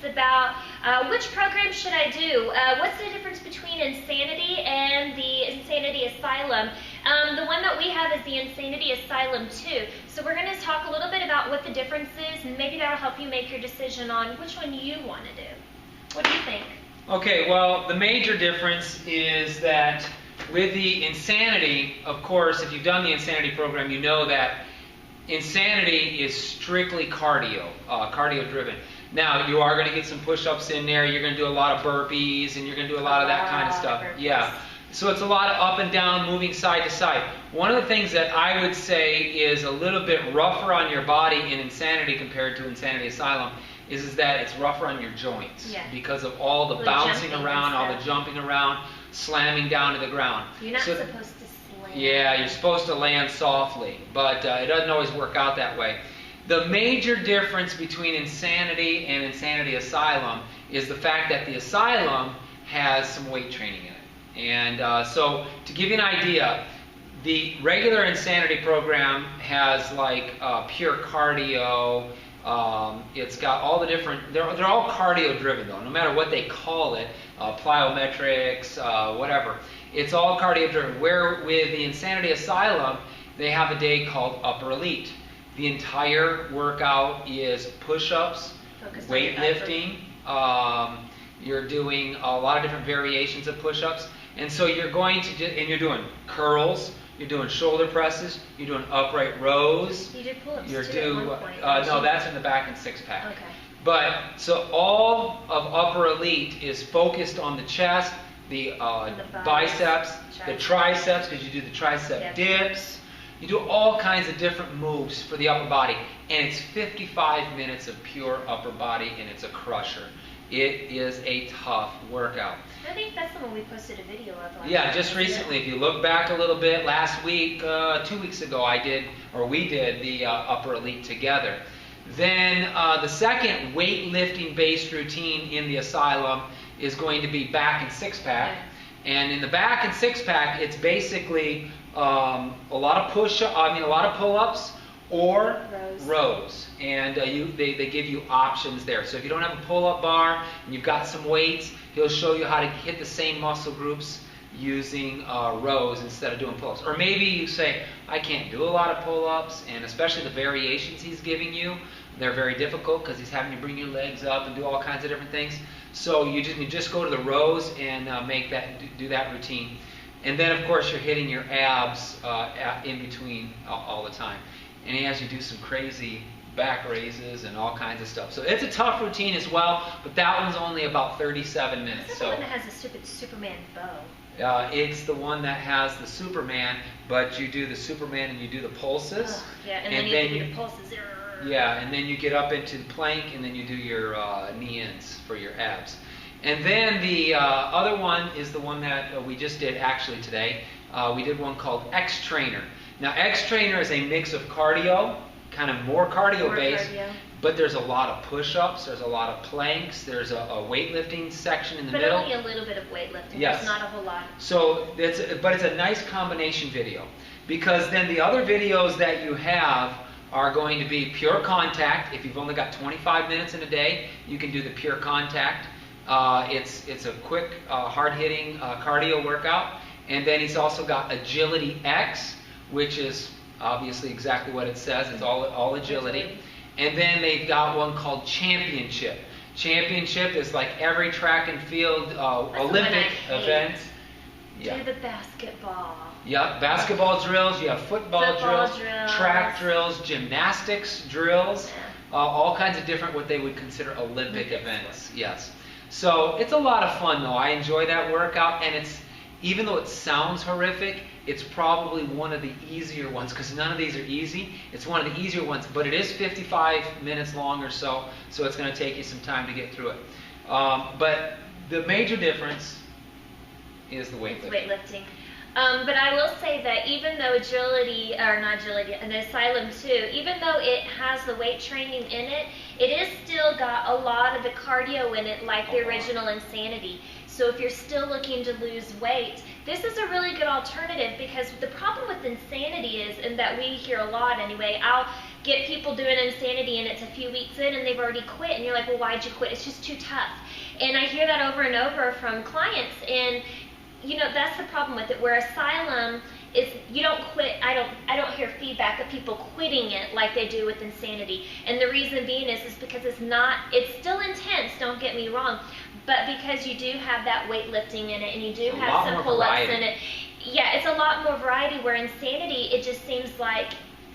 about which program should I do? What's the difference between Insanity and the Insanity Asylum? The one that we have is the Insanity Asylum 2. So we're going to talk a little bit about what the difference is, and maybe that'll help you make your decision on which one you want to do. What do you think? Okay, well, the major difference is that with the Insanity, of course, if you've done the Insanity program, you know that Insanity is strictly cardio, cardio-driven. Now, you are going to get some push-ups in there. You're going to do a lot of burpees, and you're going to do a lot of that kind of stuff. Yeah. So it's a lot of up and down, moving side to side. One of the things that I would say is a little bit rougher on your body in Insanity compared to Insanity Asylum is that it's rougher on your joints because of all the bouncing around, all the jumping around, slamming down to the ground. You're not supposed to slam. Yeah, you're supposed to land softly, but it doesn't always work out that way. The major difference between Insanity and Insanity Asylum is the fact that the Asylum has some weight training in it. And so to give you an idea, the regular Insanity program has like pure cardio. It's got all the different, they're all cardio driven though, no matter what they call it, plyometrics, whatever. It's all cardio driven. Where with the Insanity Asylum, they have a day called Upper Elite. The entire workout is push-ups, weightlifting. You're doing a lot of different variations of push-ups. And so you're going to do, and you're doing curls, you're doing shoulder presses, you're doing upright rows. You did pull-ups You're too at one point. no, that's in the back and six-pack. Okay. But, so all of Upper Elite is focused on the chest, the biceps, the triceps, because you do the tricep dips. You do all kinds of different moves for the upper body. And it's 55 minutes of pure upper body, and it's a crusher. It is a tough workout. I think that's the one we posted a video of. Yeah, just recently. If you look back a little bit, last week, 2 weeks ago, we did the Upper Elite together. Then the second weightlifting-based routine in the Asylum is going to be back and six-pack. And in the back and six-pack, it's basically a lot of pull-ups or rows. And they give you options there. So if you don't have a pull-up bar and you've got some weights, he'll show you how to hit the same muscle groups using rows instead of doing pull-ups. Or maybe you say, I can't do a lot of pull-ups, and especially the variations he's giving you, they're very difficult because he's having you bring your legs up and do all kinds of different things. So you just go to the rows and do that routine. And then, of course, you're hitting your abs in between all the time. And he has you do some crazy back raises and all kinds of stuff. So it's a tough routine as well, but that one's only about 37 minutes. Is that the one that has the stupid Superman bow? It's the one that has the Superman, but you do the Superman and you do the pulses. And then you do the pulses. Yeah, and then you get up into the plank, and then you do your knee-ins for your abs. And then the other one is the one that we just did actually today. We did one called X-Trainer. Now, X-Trainer is a mix of cardio, kind of more cardio-based, but there's a lot of push-ups, there's a lot of planks, there's a weightlifting section in the middle. But only a little bit of weightlifting, yes. It's not a whole lot. So, but it's a nice combination video, because then the other videos that you have are going to be pure contact. If you've only got 25 minutes in a day, you can do the pure contact. It's a quick, hard-hitting cardio workout. And then he's also got Agility X, which is obviously exactly what it says. It's all agility. And then they've got one called Championship. Championship is like every track and field Olympic event. Yeah. Do the basketball. Yeah, basketball drills, you have football drills, track drills, gymnastics drills, all kinds of different what they would consider Olympic events. Yes. So it's a lot of fun though. I enjoy that workout, and even though it sounds horrific, it's probably one of the easier ones, because none of these are easy. It's one of the easier ones, but it is 55 minutes long or so it's going to take you some time to get through it. But the major difference is the weightlifting. But I will say that even though the Asylum 2, even though it has the weight training in it, it is still got a lot of the cardio in it, like the original Insanity. So if you're still looking to lose weight, this is a really good alternative, because the problem with Insanity is, and that we hear a lot anyway, get people doing Insanity and it's a few weeks in and they've already quit, and you're like, well, why'd you quit? It's just too tough. And I hear that over and over from clients, and you know, that's the problem with it. Where Asylum is, you don't quit. I don't hear feedback of people quitting it like they do with Insanity. And the reason being is because it's still intense, don't get me wrong, but because you do have that weightlifting in it and you do have some pull-ups in it. Yeah, it's a lot more variety, where Insanity, it just seems like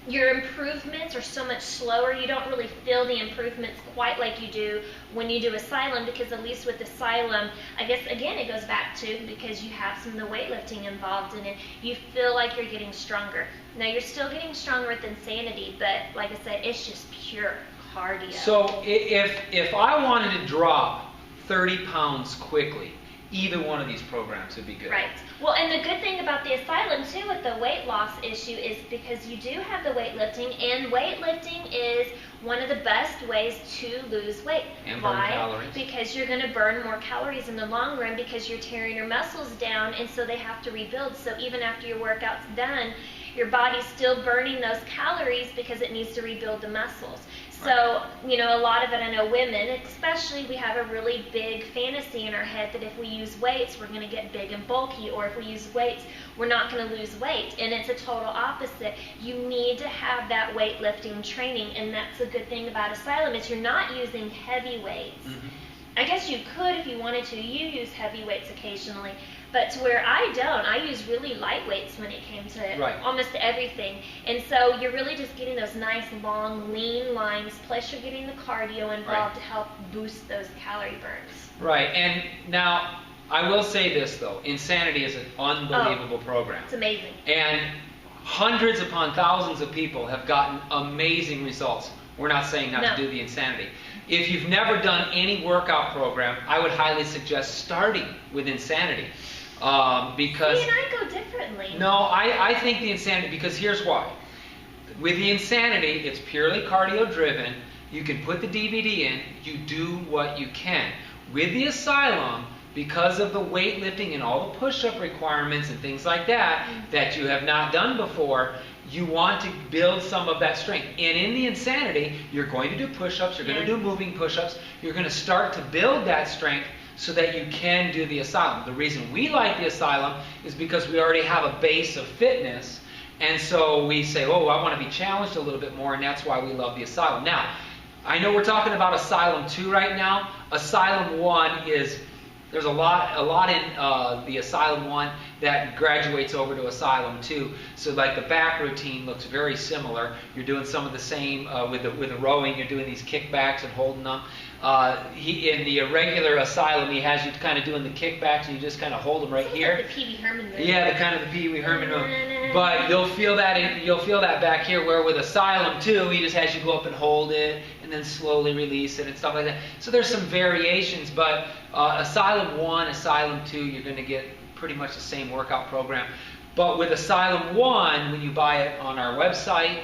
your improvements are so much slower. You don't really feel the improvements quite like you do when you do Asylum, because at least with Asylum, I guess, again, it goes back to because you have some of the weightlifting involved in it, you feel like you're getting stronger. Now, you're still getting stronger with Insanity, but like I said, it's just pure cardio. So if I wanted to drop 30 pounds quickly, either one of these programs would be good. Right. Well, and the good thing about the Asylum, too, with the weight loss issue is because you do have the weightlifting, and weightlifting is one of the best ways to lose weight. And burn calories. Because you're going to burn more calories in the long run, because you're tearing your muscles down, and so they have to rebuild. So even after your workout's done, your body's still burning those calories because it needs to rebuild the muscles. So, you know, a lot of it, I know women, especially, we have a really big fantasy in our head that if we use weights, we're going to get big and bulky, or if we use weights, we're not going to lose weight. And it's a total opposite. You need to have that weightlifting training, and that's a good thing about Asylum is you're not using heavy weights. Mm-hmm. I guess you could if you wanted to. You use heavy weights occasionally, but to where I don't. I use really light weights when it came to almost everything. And so you're really just getting those nice, long, lean lines, plus you're getting the cardio involved to help boost those calorie burns. Right. And now, I will say this, though. Insanity is an unbelievable program. It's amazing. And hundreds upon thousands of people have gotten amazing results. We're not saying not to do the Insanity. If you've never done any workout program, I would highly suggest starting with Insanity. Because see, and I go differently. No, I think the Insanity, because here's why. With the Insanity, it's purely cardio driven. You can put the DVD in, you do what you can. With the Asylum, because of the weightlifting and all the push-up requirements and things like that, that you have not done before, you want to build some of that strength. And in the Insanity, you're going to do push-ups, you're going to do moving push-ups, you're going to start to build that strength so that you can do the Asylum. The reason we like the Asylum is because we already have a base of fitness, and so we say, oh, I want to be challenged a little bit more, and that's why we love the Asylum. Now, I know we're talking about Asylum 2 right now. Asylum 1 is, there's a lot in the Asylum 1 that graduates over to Asylum 2. So like the back routine looks very similar. You're doing some of the same with the rowing. You're doing these kickbacks and holding them. In the regular Asylum, he has you kind of doing the kickbacks, and you just kind of hold them right here. Like the Pee Wee Herman move. Yeah, the kind of the Pee Wee Herman move. But you'll feel that back here, where with Asylum 2, he just has you go up and hold it, and then slowly release it and stuff like that. So there's some variations, but Asylum 1, Asylum 2, you're going to get pretty much the same workout program. But with Asylum 1, when you buy it on our website,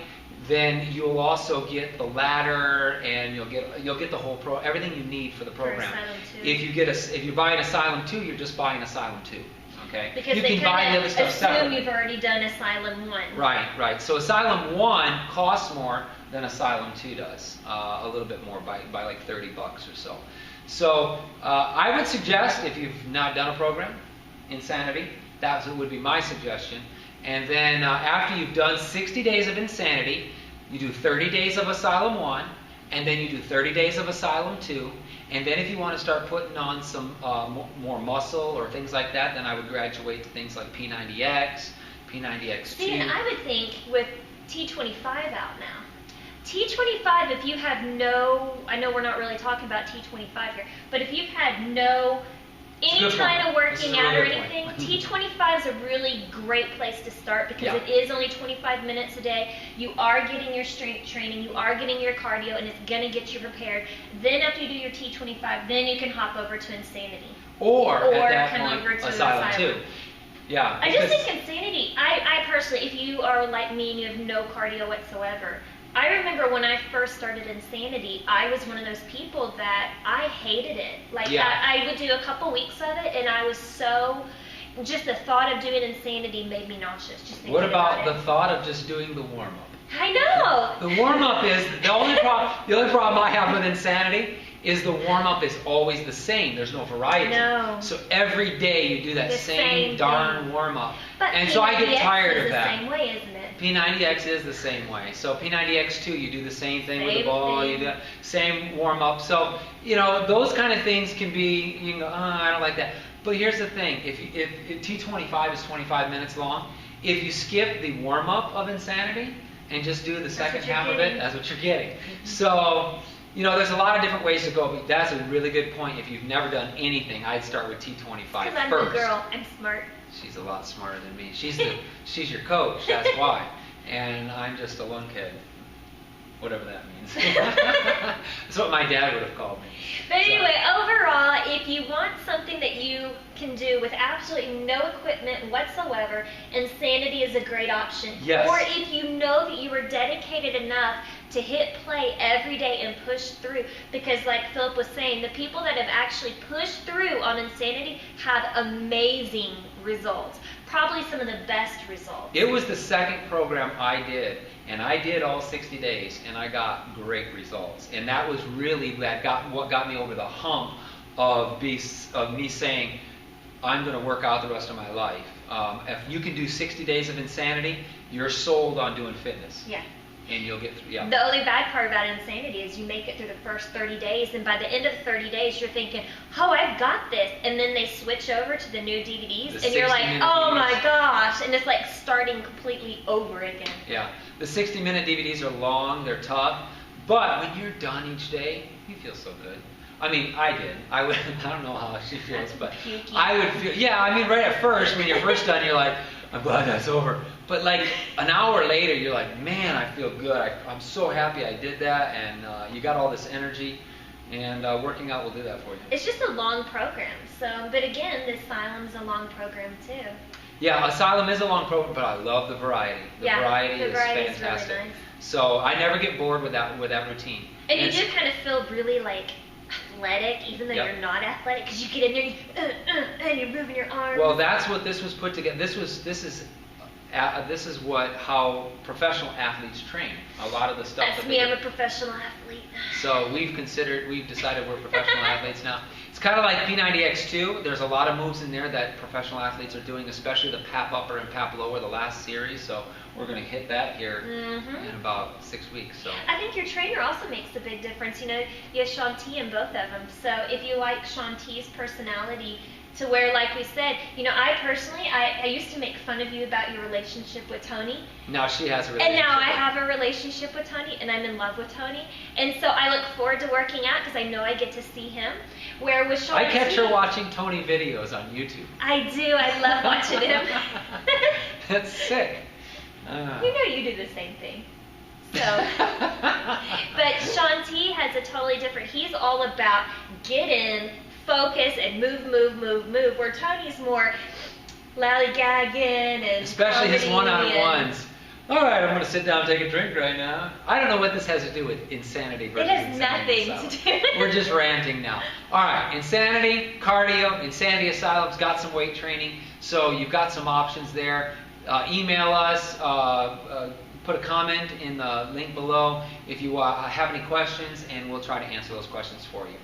then you'll also get the ladder, and you'll get the whole everything you need for the program. For If you buy an Asylum 2, you're just buying Asylum 2. Okay? Because you they can buy the other stuff assume separately. you've already done Asylum 1. Right. So Asylum 1 costs more than Asylum 2 does, a little bit more by like $30 or so. So I would suggest, if you've not done a program, Insanity, that would be my suggestion. And then after you've done 60 days of Insanity, you do 30 days of Asylum 1, and then you do 30 days of Asylum 2. And then if you want to start putting on some more muscle or things like that, then I would graduate to things like P90X, P90X2. See, and I would think with T25 out now, T25, if you have no, I know we're not really talking about T25 here, but if you've had any kind of working out or anything, T25 is a really great place to start, because it is only 25 minutes a day. You are getting your strength training, you are getting your cardio, and it's going to get you prepared. Then after you do your T25, then you can hop over to Insanity. Or at that come point, over to Asylum 2. Yeah. I just think Insanity, I personally, if you are like me and you have no cardio whatsoever, I remember when I first started Insanity, I was one of those people that I hated it. Like, I would do a couple weeks of it, and I was so, just the thought of doing Insanity made me nauseous. Just what about the thought of just doing the warm-up? I know. The warm-up is, the only problem I have with Insanity is the warm-up is always the same. There's no variety. No. So every day you do that The same same darn thing. warm-up. But And so I get tired of that. P90X is the same way, isn't it? P90X is the same way. So P90X2, you do the same thing with the Same ball, thing. you do the same warm-up. So, you know, those kind of things can be, you can go, oh, I don't like that. But here's the thing, if T25 is 25 minutes long, if you skip the warm-up of Insanity and just do the second half of it, that's what you're getting. Mm-hmm. So, you know, there's a lot of different ways to go, but that's a really good point. If you've never done anything, I'd start with T25 Because I'm first. the girl. I'm smart. She's a lot smarter than me. She's your coach, that's why. And I'm just a lunkhead. Whatever that means. That's what my dad would have called me. But anyway, overall, if you want something that you can do with absolutely no equipment whatsoever, Insanity is a great option. Yes. Or if you know that you are dedicated enough to hit play every day and push through, because like Philip was saying, the people that have actually pushed through on Insanity have amazing results. Probably some of the best results. It was the second program I did, and I did all 60 days, and I got great results. And that was really what got me over the hump of me saying, I'm going to work out the rest of my life. If you can do 60 days of Insanity, you're sold on doing fitness. Yeah. And you'll get through, yeah. The only bad part about Insanity is you make it through the first 30 days, and by the end of 30 days, you're thinking, oh, I've got this. And then they switch over to the new DVDs, and you're like, oh my gosh. And it's like starting completely over again. Yeah. The 60-minute DVDs are long, they're tough, but when you're done each day, you feel so good. I mean, I did. I don't know how she feels, but Pukey. I would feel, yeah, I mean, right at first, when you're first done, you're like, I'm glad that's over. But like an hour later, you're like, man, I feel good. I'm so happy I did that, and you got all this energy, and working out will do that for you. It's just a long program. So, but again, the Asylum's a long program too. Yeah, Asylum is a long program, but I love the variety. The variety is fantastic. Really nice. So I never get bored with that routine. And you do kind of feel really like athletic, even though you're not athletic, because you get in there and you're moving your arms. Well, that's what this was put together. This is how professional athletes train. A lot of the stuff. That's me. I'm a professional athlete. So we've decided we're professional athletes now. It's kind of like P90X2. There's a lot of moves in there that professional athletes are doing, especially the PAP upper and PAP lower, the last series. So we're going to hit that here in about 6 weeks. So I think your trainer also makes a big difference. You know, you have Shaun T in both of them. So if you like Shaun T's personality, to where, like we said, you know, I personally, I used to make fun of you about your relationship with Tony. Now she has a relationship. And now I have a relationship with Tony, and I'm in love with Tony. And so I look forward to working out because I know I get to see him. Where with Shaun I catch T, her watching Tony videos on YouTube. I do. I love watching him. That's sick. You know you do the same thing. So, but Shaun T has a totally different, he's all about get in, focus, and move, where Tony's more lollygagging and especially his comedy one-on-ones. All right, I'm going to sit down and take a drink right now. I don't know what this has to do with Insanity versus It has Insanity nothing Asylum. to do. We're just ranting now. All right, Insanity, cardio, Insanity Asylum's got some weight training, so you've got some options there. Email us, put a comment in the link below if you have any questions, and we'll try to answer those questions for you.